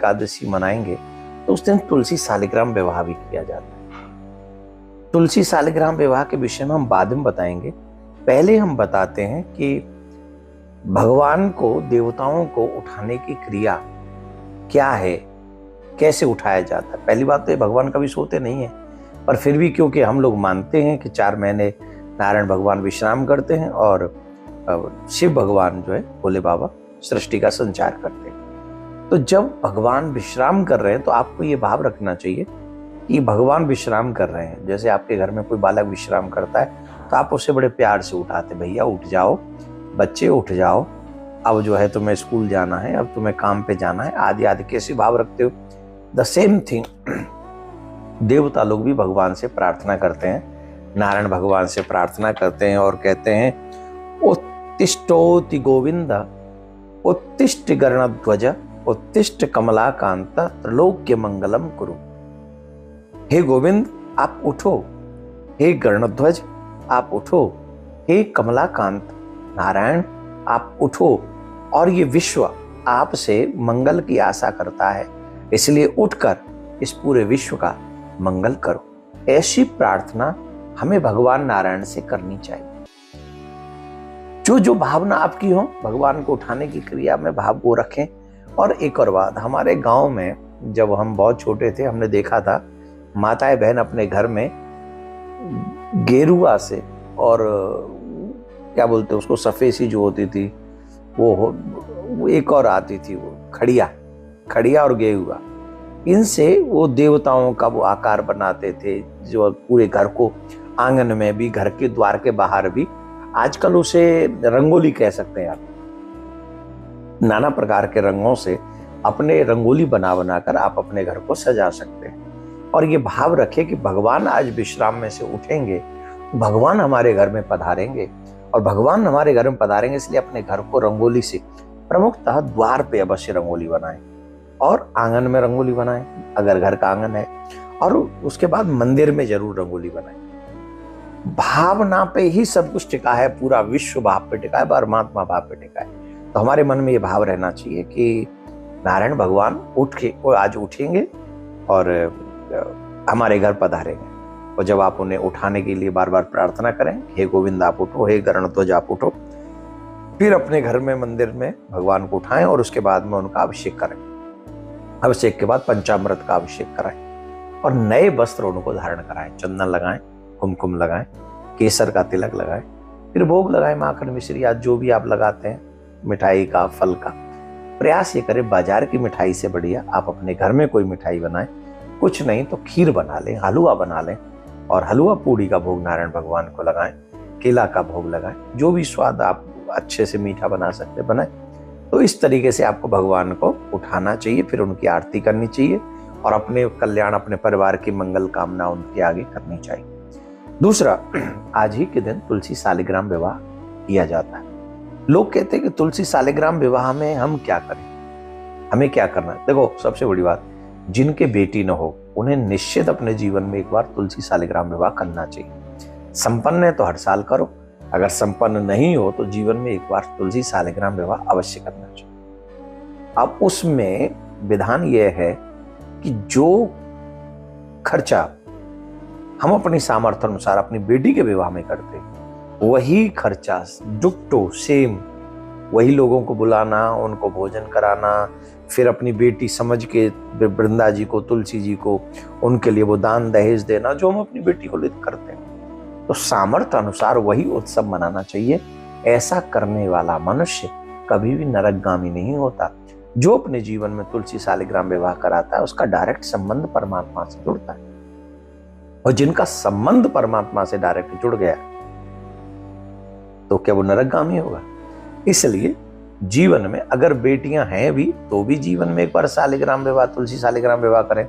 एकादशी मनाएंगे तो उस दिन तुलसी शालिग्राम विवाह भी किया जाता है। तुलसी शालिग्राम विवाह के विषय में हम बाद में बताएंगे। पहले हम बताते हैं कि भगवान को, देवताओं को उठाने की क्रिया क्या है, कैसे उठाया जाता है। पहली बात तो भगवान कभी सोते नहीं है, पर फिर भी क्योंकि हम लोग मानते हैं कि 4 महीने नारायण भगवान विश्राम करते हैं और शिव भगवान जो है भोले बाबा सृष्टि का संचार करते हैं। तो जब भगवान विश्राम कर रहे हैं तो आपको ये भाव रखना चाहिए कि भगवान विश्राम कर रहे हैं। जैसे आपके घर में कोई बालक विश्राम करता है तो आप उसे बड़े प्यार से उठाते, भैया उठ जाओ, बच्चे उठ जाओ, अब जो है तुम्हें स्कूल जाना है, अब तुम्हें काम पे जाना है, आदि आदि कैसे भाव रखते हो। द सेम थिंग देवता लोग भी भगवान से प्रार्थना करते हैं, नारायण भगवान से प्रार्थना करते हैं और कहते हैं उत्तिष्ठोति गोविंद, उत्तिष्ठ गरुड़ध्वज, उत्तिष्ठ कमलाकांत, त्रैलोक्य मंगलम कुरु। हे गोविंद आप उठो, हे गरुड़ध्वज आप उठो, हे कमलाकांत नारायण आप उठो, और ये विश्व आपसे मंगल की आशा करता है, इसलिए उठकर इस पूरे विश्व का मंगल करो। ऐसी प्रार्थना हमें भगवान नारायण से करनी चाहिए। जो जो भावना आपकी हो, भगवान को उठाने की क्रिया में भाव को रखें। और एक और बात, हमारे गांव में जब हम बहुत छोटे थे हमने देखा था माताएं बहन अपने घर में गेरुआ से और क्या बोलते उसको, सफेसी जो होती थी वो एक और आती थी, वो खड़िया और गेरुआ, इनसे वो देवताओं का वो आकार बनाते थे, जो पूरे घर को, आंगन में भी, घर के द्वार के बाहर भी। आजकल उसे रंगोली कह सकते हैं आप। नाना प्रकार के रंगों से अपने रंगोली बना बनाकर आप अपने घर को सजा सकते हैं। और ये भाव रखें कि भगवान आज विश्राम में से उठेंगे, भगवान हमारे घर में पधारेंगे, और भगवान हमारे घर में पधारेंगे इसलिए अपने घर को रंगोली से, प्रमुखतः द्वार पे अवश्य रंगोली बनाएं और आंगन में रंगोली बनाएं अगर घर का आंगन है, और उसके बाद मंदिर में जरूर रंगोली बनाएं। भावना पे ही सब कुछ टिका है, पूरा विश्व भाव पे टिका है, परमात्मा भाव पे टिका है। तो हमारे मन में ये भाव रहना चाहिए कि नारायण भगवान आज उठेंगे और हमारे घर पधारेंगे। और जब आप उन्हें उठाने के लिए बार बार प्रार्थना करें, हे गोविंद आप उठो, हे गरुड़ध्वज आप उठो, फिर अपने घर में मंदिर में भगवान को उठाएं और उसके बाद में उनका अभिषेक करें। अभिषेक के बाद पंचामृत का अभिषेक कराएं और नए वस्त्र उनको धारण कराएं, चंदन लगाएं, कुमकुम लगाएं, केसर का तिलक लगाएं, फिर भोग लगाएं, माखन मिश्री आज जो भी आप लगाते हैं, मिठाई का, फल का। प्रयास ये करें बाजार की मिठाई से बढ़िया आप अपने घर में कोई मिठाई बनाएं, कुछ नहीं तो खीर बना लें, हलवा बना लें, और हलवा पूड़ी का भोग नारायण भगवान को लगाएं, केला का भोग लगाएं, जो भी स्वाद आप अच्छे से मीठा बना सकते बनाएं। तो इस तरीके से आपको भगवान को उठाना चाहिए, फिर उनकी आरती करनी चाहिए और अपने कल्याण, अपने परिवार की मंगल कामना उनके आगे करनी चाहिए। दूसरा, आज ही के दिन तुलसी शालिग्राम विवाह किया जाता है। लोग कहते हैं कि तुलसी शालिग्राम विवाह में हम क्या करें, हमें क्या करना है। देखो, सबसे बड़ी बात, जिनके बेटी न हो उन्हें निश्चित अपने जीवन में एक बार तुलसी शालिग्राम विवाह करना चाहिए। संपन्न है तो हर साल करो, अगर संपन्न नहीं हो तो जीवन में एक बार तुलसी शालिग्राम विवाह अवश्य करना चाहिए। अब उसमें विधान यह है कि जो खर्चा हम अपनी सामर्थ्य अनुसार अपनी बेटी के विवाह में करते हैं, वही खर्चा डुक्टो सेम, वही लोगों को बुलाना, उनको भोजन कराना, फिर अपनी बेटी समझ के वृंदा जी को, तुलसी जी को, उनके लिए वो दान दहेज देना जो हम अपनी बेटी को लेकर करते हैं। तो सामर्थ्य अनुसार वही उत्सव मनाना चाहिए। ऐसा करने वाला मनुष्य कभी भी नरकगामी नहीं होता। जो अपने जीवन में तुलसी शालिग्राम विवाह कराता है उसका डायरेक्ट संबंध परमात्मा से जुड़ता है, और जिनका संबंध परमात्मा से डायरेक्ट जुड़ गया तो क्या वो नरकगामी होगा? इसलिए जीवन में अगर बेटियां हैं भी तो भी जीवन में एक बार शालिग्राम विवाह, तुलसी शालिग्राम विवाह करें।